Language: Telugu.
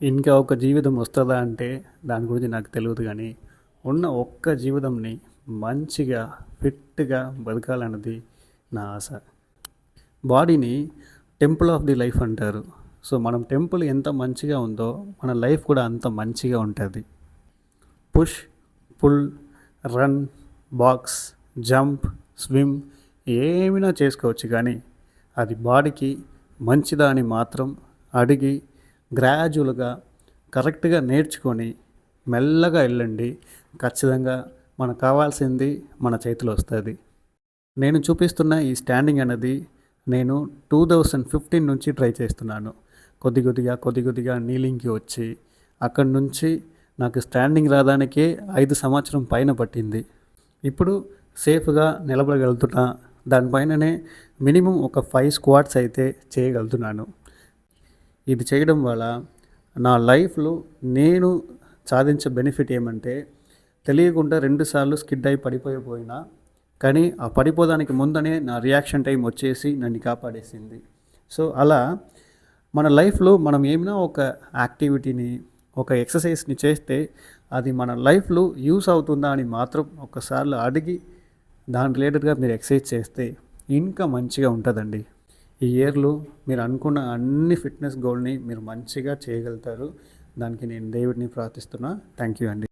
ఇంకా ఒక జీవితం వస్తుందా అంటే దాని గురించి నాకు తెలియదు కానీ ఉన్న ఒక్క జీవితంని మంచిగా ఫిట్గా బతకాలన్నది నా ఆశ. బాడీని టెంపుల్ ఆఫ్ ది లైఫ్ అంటారు. సో మనం టెంపుల్ ఎంత మంచిగా ఉందో మన లైఫ్ కూడా అంత మంచిగా ఉంటుంది. Push, pull, run, box, jump, swim ఏమైనా చేసుకోవచ్చు కానీ అది బాడీకి మంచిదా అని మాత్రం అడిగి గ్రాడ్యువల్గా కరెక్ట్గా నేర్చుకొని మెల్లగా వెళ్ళండి. ఖచ్చితంగా మనకు కావాల్సింది మన చేతిలో వస్తుంది. నేను చూపిస్తున్న ఈ స్టాండింగ్ అనేది నేను 2015 నుంచి ట్రై చేస్తున్నాను. కొద్ది కొద్దిగా నీలింగ్కి వచ్చి అక్కడి నుంచి నాకు స్టాండింగ్ రావడానికే 5 సంవత్సరం పైన పట్టింది. ఇప్పుడు సేఫ్గా నిలబడగలుగుతున్నా. దానిపైననే మినిమం ఒక 5 స్క్వాట్స్ అయితే చేయగలుగుతున్నాను. ఇది చేయడం వల్ల నా లైఫ్లో నేను సాధించే బెనిఫిట్ ఏమంటే తెలియకుండా 2 సార్లు స్కిడ్ అయి పడిపోయినా కానీ ఆ పడిపోదానికి ముందనే నా రియాక్షన్ టైం వచ్చేసి నన్ను కాపాడేసింది. సో అలా మన లైఫ్లో మనం ఏమైనా ఒక యాక్టివిటీని ఒక ఎక్సర్సైజ్ని చేస్తే అది మన లైఫ్లో యూస్ అవుతుందా అని మాత్రం ఒకసారి అడిగి దాని రిలేటెడ్గా మీరు ఎక్సర్సైజ్ చేస్తే ఇంకా మంచిగా ఉంటుందండి. ఈ ఇయర్లో మీరు అనుకున్న అన్ని ఫిట్నెస్ గోల్ని మీరు మంచిగా చేయగలుగుతారు. దానికి నేను దేవుడిని ప్రార్థిస్తున్నా. థ్యాంక్ యూ అండి.